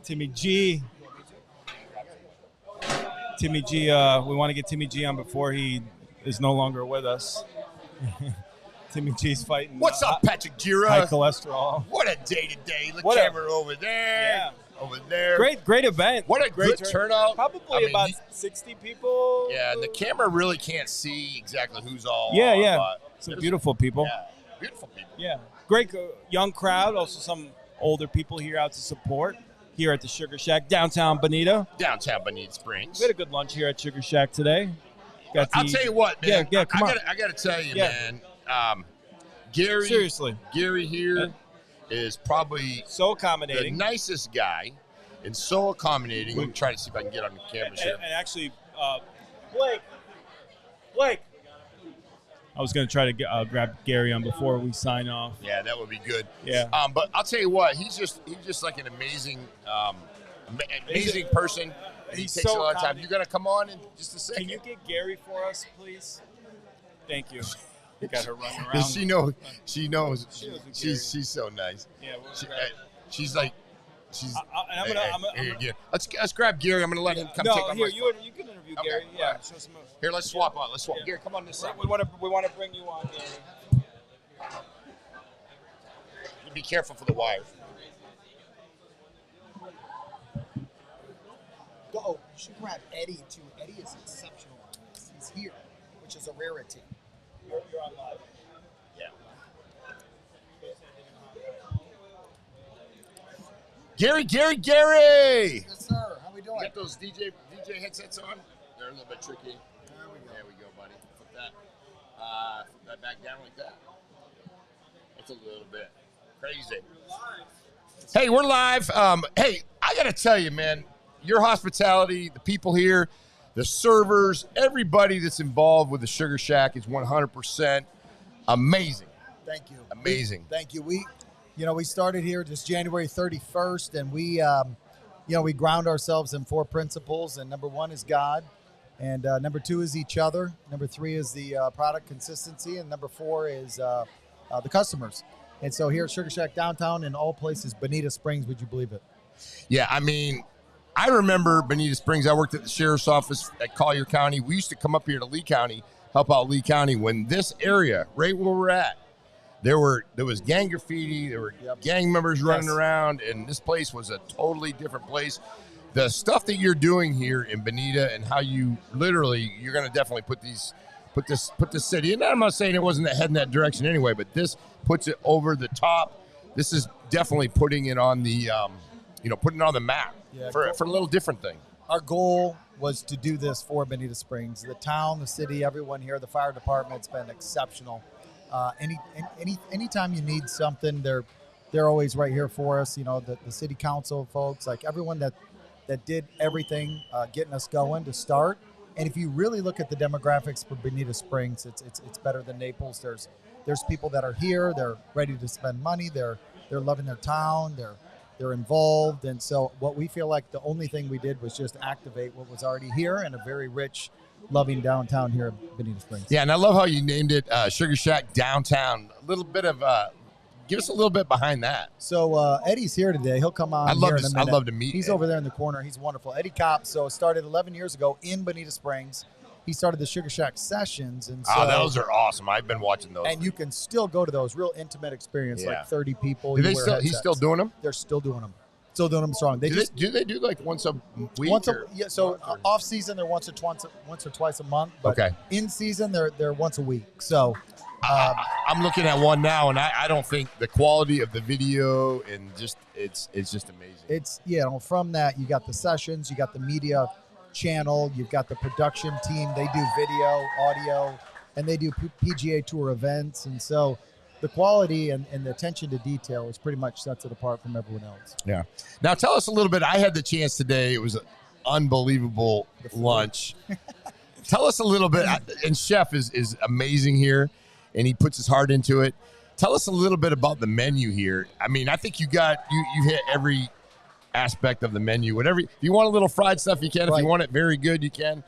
Timmy G. We want to get Timmy G on before he is no longer with us. Timmy G's fighting. What's up, Patrick Jira? High cholesterol. What a day today. The camera over there. Yeah. Over there. Great event. What a great turnout. Probably about 60 people. Yeah, and the camera really can't see exactly who's all on. Yeah. Some beautiful people. Yeah, beautiful people. Yeah. Great young crowd. Also some older people here out to support. Here at the Sugarshack, downtown Bonita. Downtown Bonita Springs. We had a good lunch here at Sugarshack today. I'll tell you what, man. Yeah, come on. I got to tell you, man. Gary. Seriously. Gary here is probably so accommodating. The nicest guy and so accommodating. I'm trying to see if I can get on the camera here. And actually, Blake. I was going to try to grab Gary on before we sign off. Yeah, that would be good. Yeah. But I'll tell you what, he's just like an amazing person. He takes a lot of time. You're going to come on in just a second. Can you get Gary for us, please? Thank you. Got her running around. She knows. She's so nice. Yeah. She's like. I'm gonna Let's grab Gary. I'm going to let him come take on here, you can interview Gary. Okay. Yeah. Show some here, let's swap on. Let's swap. Gary, come on this side. We want to bring you on, Gary. Be careful for the wires. You should grab Eddie, too. Eddie is exceptional on this. He's here, which is a rarity. You're on live. Yeah. Gary! Yes, sir. How we doing? You got those DJ headsets on? They're a little bit tricky. There we go, buddy. Flip that back down like that. It's a little bit crazy. Hey, we're live. Hey, I got to tell you, man, your hospitality, the people here, the servers, everybody that's involved with the Sugarshack is 100% amazing. Thank you. Amazing. Thank you. We started here just January 31st, and we ground ourselves in 4 principles, and number 1 is God. And number 2 is each other. Number 3 is the product consistency. And number 4 is the customers. And so here at Sugarshack downtown, in all places, Bonita Springs, would you believe it? Yeah, I mean, I remember Bonita Springs. I worked at the sheriff's office at Collier County. We used to come up here to Lee County, help out Lee County, when this area, right where we're at, there was gang graffiti, there were gang members running around, and this place was a totally different place. The stuff that you're doing here in Bonita and how you literally, you're going to definitely put this city, and I'm not saying it wasn't heading that direction anyway, but this puts it over the top. This is definitely putting it on the, putting it on the map for a little different thing. Our goal was to do this for Bonita Springs. The town, the city, everyone here, the fire department's been exceptional. Anytime you need something, they're always right here for us. You know, the city council folks, like everyone that did everything getting us going to start. And if you really look at the demographics for Bonita Springs, it's better than Naples. There's people that are here, they're ready to spend money, they're loving their town, they're involved. And so what we feel like the only thing we did was just activate what was already here in a very rich, loving downtown here at Bonita Springs. Yeah, and I love how you named it Sugarshack Downtown. A little bit of give us a little bit behind that. So Eddie's here today. He'll come on. I'd love to meet. He's over there in the corner. He's wonderful. Eddie Kopp. So it started 11 years ago in Bonita Springs. He started the Sugarshack sessions, and so those are awesome. I've been watching those, and you can still go to those. Real intimate experience, like 30 people. He's still doing them. They're still doing them. Still doing them strong. Do they do like once a week? So off season they're once or twice a month. But in season they're once a week. So I'm looking at one now, and I don't think the quality of the video and just it's just amazing. It's from that you got the sessions, you got the media channel, you've got the production team. They do video, audio, and they do PGA Tour events, and so the quality and the attention to detail is pretty much sets it apart from everyone else. Yeah. Now tell us a little bit. I had the chance today. It was an unbelievable lunch. Tell us a little bit. And Chef is amazing here, and he puts his heart into it. Tell us a little bit about the menu here. I mean, I think you hit every aspect of the menu. Whatever. If you want a little fried stuff, you can. If you want it very good, you can.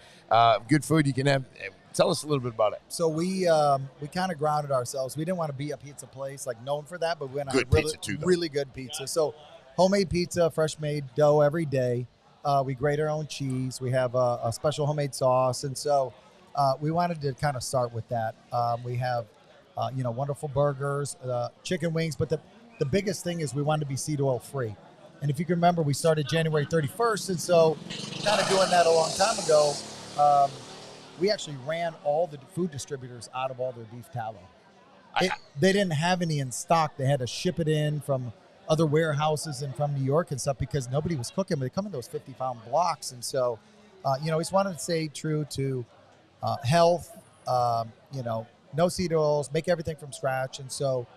Good food, you can have. Tell us a little bit about it. So we kind of grounded ourselves. We didn't want to be a pizza place like known for that, but we went on really good pizza. So homemade pizza, fresh made dough every day. We grate our own cheese. We have a special homemade sauce, and so we wanted to kind of start with that. We have wonderful burgers, chicken wings, but the biggest thing is we wanted to be seed oil free. And if you can remember, we started January 31st, and so kind of doing that a long time ago. We actually ran all the food distributors out of all their beef tallow. They didn't have any in stock. They had to ship it in from other warehouses and from New York and stuff because nobody was cooking. But they come in those 50-pound blocks. And so, we just wanted to stay true to health, no seed oils, make everything from scratch. And so,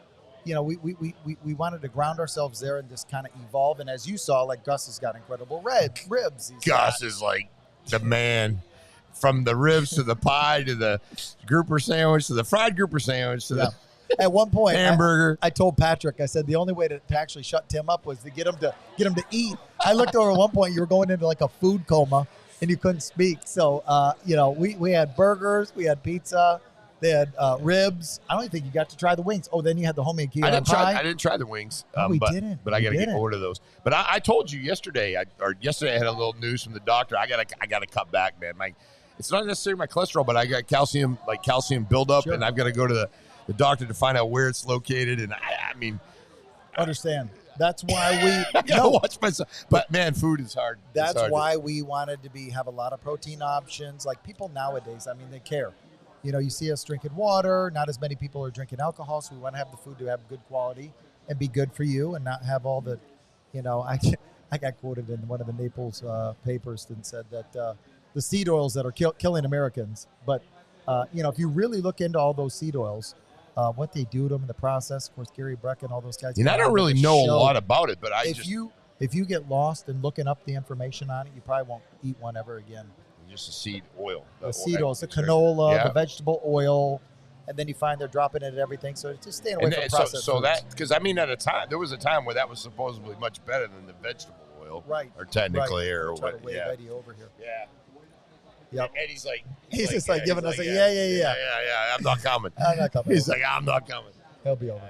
we wanted to ground ourselves there and just kind of evolve. And as you saw, like Gus has got incredible ribs. Gus is like the man. From the ribs to the pie to the grouper sandwich to the fried grouper sandwich to the at one point hamburger. I told Patrick, I said the only way to actually shut Tim up was to get him to eat. I looked over at one point, you were going into like a food coma and you couldn't speak. So we had burgers, we had pizza, they had ribs. I don't even think you got to try the wings. Oh, then you had the homemade key lime pie. I didn't try the wings. We didn't. But I got to get order those. But I told you yesterday. I had a little news from the doctor. I got to cut back, man. It's not necessarily my cholesterol, but I got calcium buildup, and I've got to go to the doctor to find out where it's located. And I mean, understand. That's why I gotta watch myself. But man, food is hard. That's why we wanted to have a lot of protein options. Like people nowadays, I mean, they care. You see us drinking water. Not as many people are drinking alcohol, so we want to have the food to have good quality and be good for you, and not have all the, I got quoted in one of the Naples papers and said that. The seed oils that are killing Americans. But, if you really look into all those seed oils, what they do to them in the process, of course, Gary Brecken, all those guys. And I don't really know a lot about it, but if you get lost in looking up the information on it, you probably won't eat one ever again. Just the seed oil. The seed oils, the canola, the vegetable oil, and then you find they're dropping it at everything. So just staying away from processed So that, because I mean, there was a time where that was supposedly much better than the vegetable oil. Right. Or technically, or what. Over here. Yeah. Yep. And he's like, he's just like giving us yeah. I'm not coming. I'm not coming. He's like, I'm not coming. He'll be over.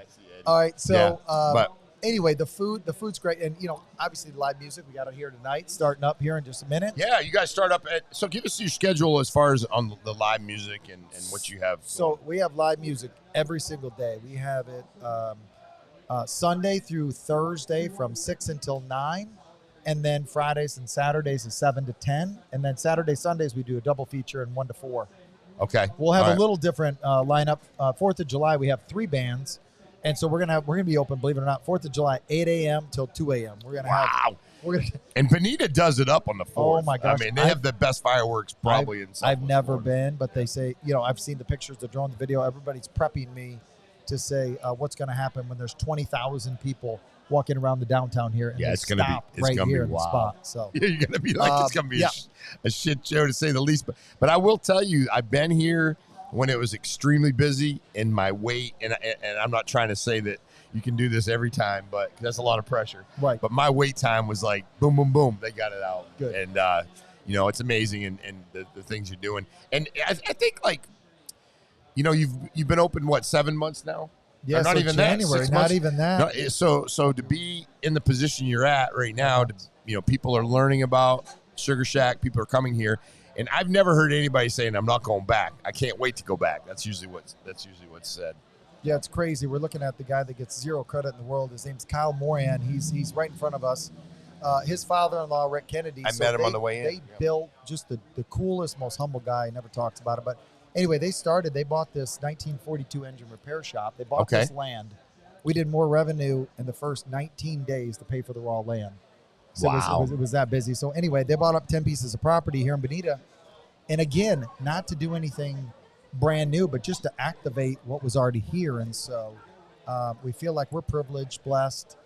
All right, so Yeah, but anyway, the food's great, and obviously the live music we got it here tonight, starting up here in just a minute. Yeah, you guys start up so give us your schedule as far as on the live music and what you have. So we have live music every single day. We have it Sunday through Thursday from 6 until 9. And then Fridays and Saturdays is 7 to 10. And then Sundays, we do a double feature and 1 to 4. Okay. We'll have a little different lineup. 4th of July, we have 3 bands. And so we're gonna be open, believe it or not, 4th of July, 8 a.m. till 2 a.m. And Bonita does it up on the 4th. Oh, my gosh. I mean, they have the best fireworks probably in Southwest I've never Florida. been, but they say, I've seen the pictures, the drone, the video. Everybody's prepping me to say what's going to happen when there's 20,000 people walking around the downtown here. And it's going to be right here in wild. the spot. So you're going to be like, it's going to be a shit show to say the least. But I will tell you, I've been here when it was extremely busy, and my wait, and I'm not trying to say that you can do this every time, but that's a lot of pressure. Right. But my wait time was like boom, boom, boom. They got it out. Good. And, it's amazing and the things you're doing. And I think you've been open, 7 months now? Yeah, not even January, that. not even that. No, so to be in the position you're at right now, people are learning about Sugarshack. People are coming here, and I've never heard anybody saying I'm not going back. I can't wait to go back. That's usually what's said. Yeah, it's crazy. We're looking at the guy that gets zero credit in the world. His name's Kyle Moran. He's right in front of us. His father-in-law, Rick Kennedy. I met him on the way in. They built just the coolest, most humble guy. He never talks about it, but. Anyway, they bought this 1942 engine repair shop. They bought this land. We did more revenue in the first 19 days to pay for the raw land. So it was that busy. So anyway, they bought up 10 pieces of property here in Bonita. And again, not to do anything brand new, but just to activate what was already here. And so we feel like we're privileged, blessed.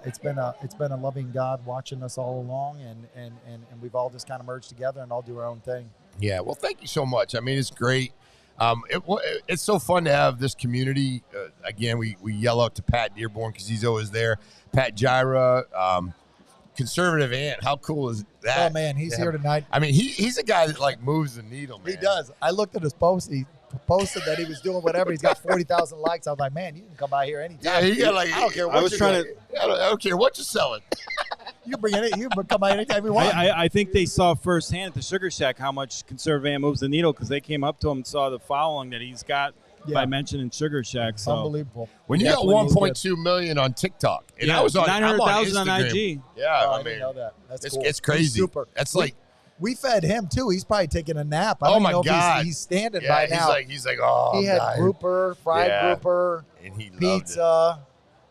It's been a loving God watching us all along, and we've all just kind of merged together and all do our own thing. Yeah, well, thank you so much. I mean, it's great. It's so fun to have this community. Again, we yell out to Pat Dearborn because he's always there. Pat Jira, conservative aunt. How cool is that? Oh, man, he's here tonight. I mean, he's a guy that, moves the needle, man. He does. I looked at his post. He posted that he was doing whatever. He's got 40,000 likes. I was like, man, you can come by here anytime. Yeah, he got I don't care what I don't care what you're selling. You bring it. You can come by anytime you want. I think they saw firsthand at the Sugarshack how much conservative aunt moves the needle because they came up to him and saw the following that he's got by mentioning Sugarshack. So unbelievable. When you got 1.2 million on TikTok, and I was on 900,000 on IG. Yeah, I mean, know that. That's cool. It's crazy. He's super. That's we fed him too. He's probably taking a nap. I don't know if he's standing by now. He's like, oh, he had grouper, fried grouper, and he pizza,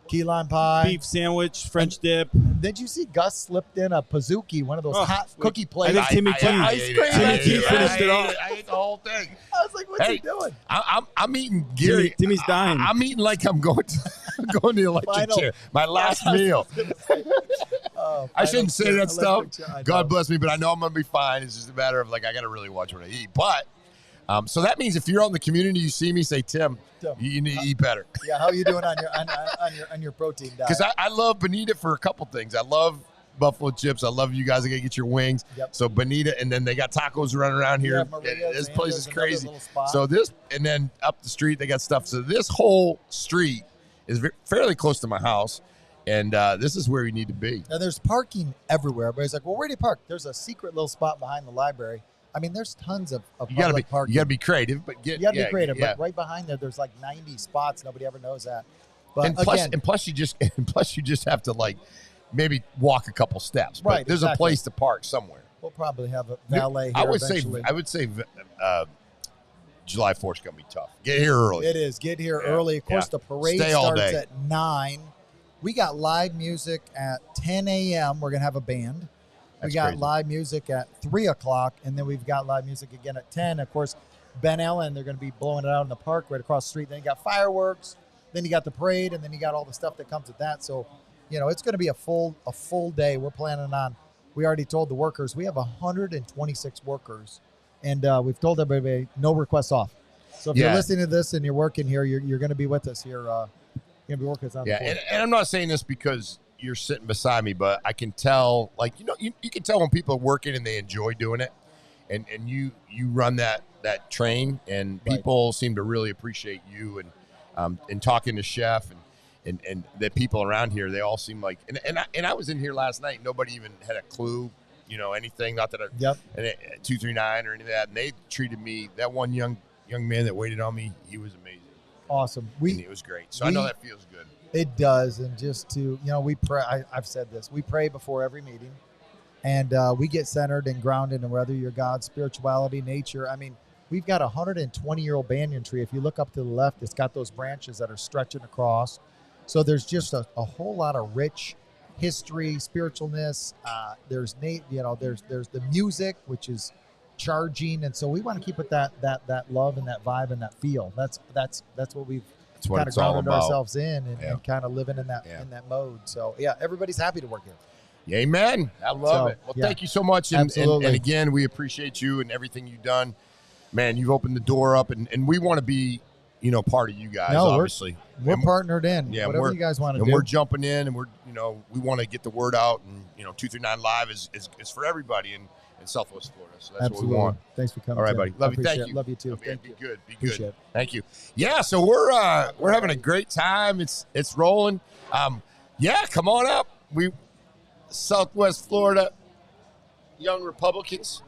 key lime pie, beef sandwich, French dip. Did you see Gus slipped in a Pizookie, one of those hot cookie plates? I think Timmy T finished it off. I ate the whole thing. I was like, "What's he doing?" I'm eating Gary. Timmy's dying. I'm eating like I'm going to the electric chair. My last meal. I shouldn't say that stuff. God bless me, but I know I'm going to be fine. It's just a matter of I got to really watch what I eat. But so that means if you're on the community, you see me, say, Tim, you need to eat better. Yeah, how are you doing on your protein diet? Because I love Bonita for a couple things. I love buffalo chips. I love you guys. I got to get your wings. Yep. So Bonita, and then they got tacos running around here. This place is crazy. So and then up the street they got stuff. So this whole street is fairly close to my house. And this is where you need to be. And there's parking everywhere. Everybody's like, well, where do you park? There's a secret little spot behind the library. I mean, there's tons of public parking. You got to be creative, but you got to be creative. But right behind there, there's 90 spots. Nobody ever knows that. But plus you just have to maybe walk a couple steps. But right. There's a place to park somewhere. We'll probably have a valet here eventually. I would say July 4th is going to be tough. Get here early. It is. Get here early. Of course, the parade starts at 9. We got live music at 10 a.m. We're going to have a band. We got live music at 3 o'clock, and then we've got live music again at 10. Of course, Ben Ellen, they're going to be blowing it out in the park right across the street. Then you got fireworks. Then you got the parade, and then you got all the stuff that comes with that. So, it's going to be a full day. We're planning on, we already told the workers, we have 126 workers, and we've told everybody no requests off. So if you're listening to this and you're working here, you're going to be with us here. You're going to be working us on the floor. And I'm not saying this because you're sitting beside me, but I can tell, you can tell when people are working and they enjoy doing it. and you run that train, and people seem to really appreciate you, and talking to Chef and the people around here, they all seem like, and I was in here last night, nobody even had a clue, anything, not that 239 or any of that, and they treated me, that one young man that waited on me, he was amazing. Awesome. And it was great. So I know that feels good. It does. And just to, we pray, I've said this, we pray before every meeting, and we get centered and grounded in whether you're God, spirituality, nature. I mean, we've got a 120-year-old banyan tree. If you look up to the left, it's got those branches that are stretching across. So there's just a whole lot of rich history, spiritualness. There's the music, which is charging, and so we want to keep it that love and that vibe and that feel. That's what we've kind of grounded ourselves in, and kind of living in that mode. So everybody's happy to work here. Amen. I love it. Well, thank you so much, and again, we appreciate you and everything you've done. Man, you've opened the door up, and we want to be part of you guys. Obviously, we're partnered in. Yeah, whatever you guys want to do. And we're jumping in, and we're we want to get the word out, and 239 Live is for everybody in Southwest Florida. So that's what we want. Thanks for coming. All right, buddy. Love you. Thank you. Love you too. Be good. Be good. Thank you. Yeah, so we're having a great time. It's rolling. Come on up. We Southwest Florida Young Republicans.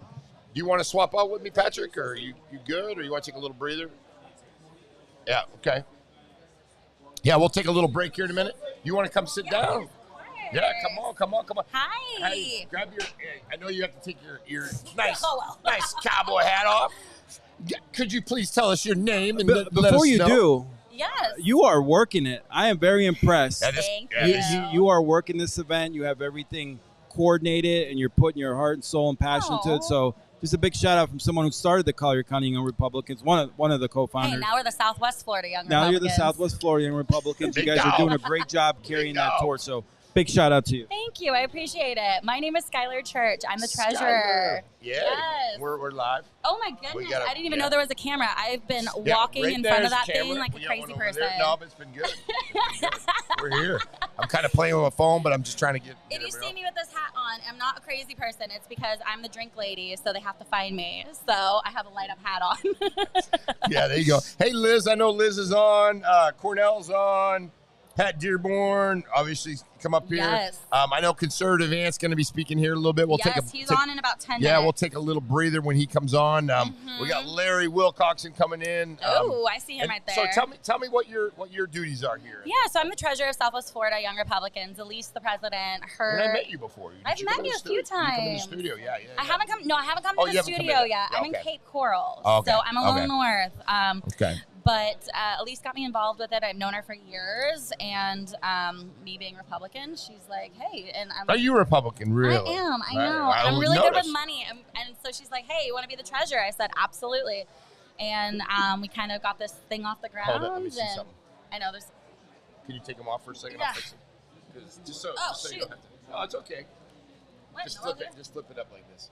Do you want to swap out with me, Patrick, or are you good, or you want to take a little breather? Yeah, okay. Yeah, we'll take a little break here in a minute. You want to come sit down? Yeah, come on. Hi. Hey, grab your. I know you have to take your nice cowboy hat off. Could you please tell us your name and before you do? Yes. You are working it. I am very impressed. Thank you. You are working this event. You have everything coordinated, and you're putting your heart and soul and passion into it. So just a big shout out from someone who started the Collier County Young Republicans, one of the co-founders. Hey, now we're the Southwest Florida Young Republicans. Now you're the Southwest Florida Young Republicans. You guys are doing a great job carrying that torch. So big shout out to you. Thank you. I appreciate it. My name is Skylar Church. I'm the treasurer. Yeah. Yes. We're live. Oh, my goodness. I didn't even know there was a camera. I've been walking in front of that thing like a crazy person. No, it's been good. We're here. I'm kind of playing with my phone, but I'm just trying to get If you see me with this hat on, I'm not a crazy person. It's because I'm the drink lady, so they have to find me. So I have a light-up hat on. Yeah, there you go. Hey, Liz. I know Liz is on. Cornell's on. Pat Dearborn, obviously, come up here. Yes. I know Conservative Ant's going to be speaking here a little bit. He's on in about 10 minutes. Yeah, we'll take a little breather when he comes on. We got Larry Wilcoxon coming in. I see him right there. So tell me what your duties are here. Yeah, so I'm the treasurer of Southwest Florida Young Republicans. Alyse, the president. And I met you before. I've met you a few times. You come to the studio, yeah. I haven't come to the studio yet. I'm in Cape Coral, so I'm a little north. Okay. But Alyse got me involved with it. I've known her for years, and me being Republican, she's like, "Hey," and I'm. Are you Republican, really? I am. I know. I'm really good with money, and so she's like, "Hey, you want to be the treasurer?" I said, "Absolutely," and we kind of got this thing off the ground. Hold on, let me see something. I know there's. Can you take them off for a second? Yeah. I'll fix them. Just so you don't have to. Oh, it's okay. What? Just flip it. Just flip it up like this.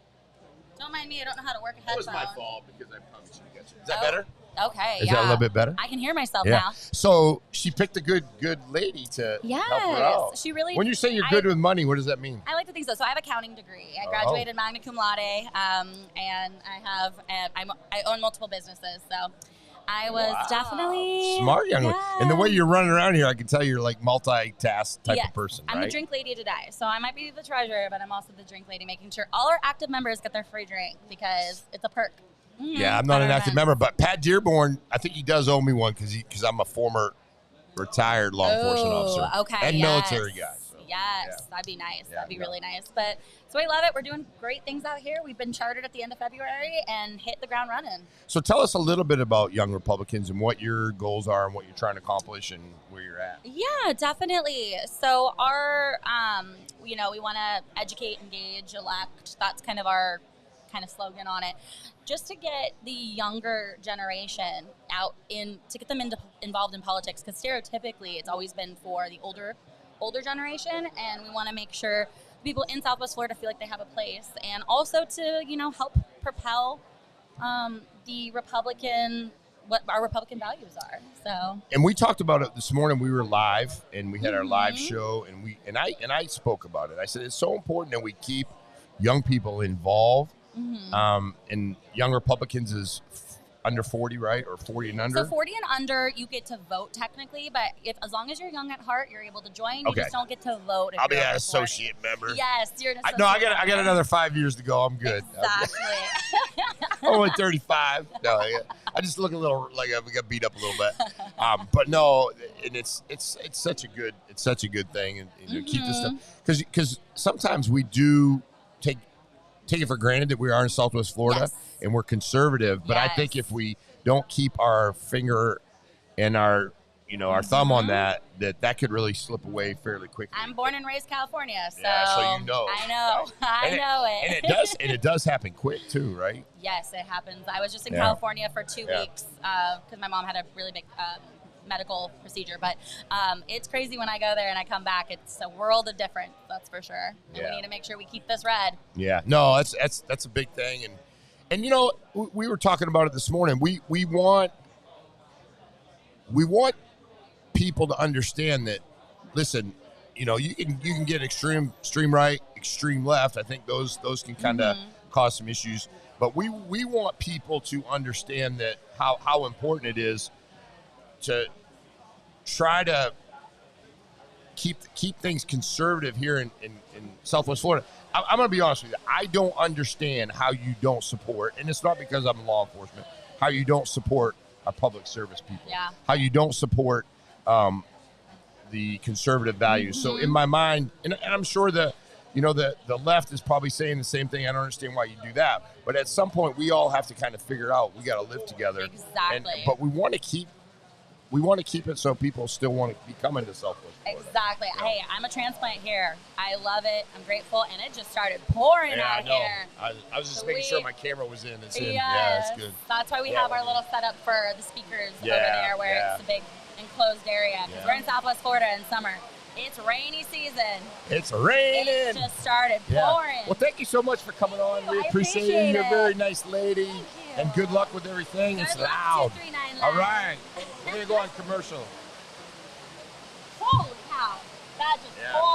Don't mind me. I don't know how to work a headphone. It was my fault because I probably should have got you. Is that better? Okay. Is that a little bit better? I can hear myself now. So she picked a good lady to help her out. She really. When you say you're good with money, what does that mean? I like to think so. So I have an accounting degree. I graduated magna cum laude, and I own multiple businesses. So I was definitely smart young lady. And the way you're running around here, I can tell you're like multitask type of person. I'm the drink lady today, so I might be the treasurer, but I'm also the drink lady, making sure all our active members get their free drink because it's a perk. Yeah, I'm not an active member, but Pat Dearborn, I think he does owe me one because I'm a former retired law enforcement officer. Okay, and military guy. So, that'd be nice. That'd be really nice. But so I love it. We're doing great things out here. We've been chartered at the end of February and hit the ground running. So tell us a little bit about Young Republicans and what your goals are and what you're trying to accomplish and where you're at. Yeah, definitely. So our, we want to educate, engage, elect. That's kind of our slogan on it, just to get the younger generation out to get them involved in politics, because stereotypically it's always been for the older generation, and we want to make sure people in Southwest Florida feel like they have a place, and also to help propel the Republican, what our Republican values are. So, and we talked about it this morning. We were live, and we had our live show, and I spoke about it. I said it's so important that we keep young people involved And Young Republicans is under 40, right? Or 40 and under? So 40 and under, you get to vote technically, but as long as you're young at heart, you're able to join. You just don't get to vote. If I'll be you're an over 40. associate member. Yes, you're an associate. No, I got another 5 years to go. I'm good. Exactly. I'm only 35. No, I just look a little like I got beat up a little bit. But no, and it's such a good thing, and keep this stuff because sometimes we do take it for granted that we are in Southwest Florida and we're conservative. But I think if we don't keep our finger and our thumb on that could really slip away fairly quickly. I'm born and raised California, so so you know. I know. I know it. And it does happen quick too, right? Yes, it happens. I was just in California for 2 weeks because my mom had a really big medical procedure. But it's crazy when I go there and I come back. It's a world of difference, that's for sure. And we need to make sure we keep this red. Yeah, no, that's a big thing. And we were talking about it this morning. We want people to understand that, listen, you can get extreme right, extreme left. I think those can kind of cause some issues. But we want people to understand that how important it is to try to keep things conservative here in Southwest Florida. I'm going to be honest with you. I don't understand how you don't support, and it's not because I'm in law enforcement, how you don't support our public service people. Yeah. How you don't support the conservative values. So in my mind, and I'm sure the left is probably saying the same thing. I don't understand why you do that. But at some point, we all have to kind of figure out we got to live together. Exactly. But we want to keep it so people still want to be coming to Southwest Florida. Exactly. Yeah. Hey, I'm a transplant here. I love it. I'm grateful. And it just started pouring out here. I was just making sure my camera was in. It's in. Yes. Yeah, it's good. That's why we have our little setup for the speakers over there where it's a big enclosed area. Because we're in Southwest Florida in summer. It's rainy season. It's raining. It just started pouring. Well, thank you so much for coming on. We appreciate it. You're a very nice lady. Thank you. And good luck with everything. It's loud. 239 All right. We're going to go on commercial. Holy cow. That just poured.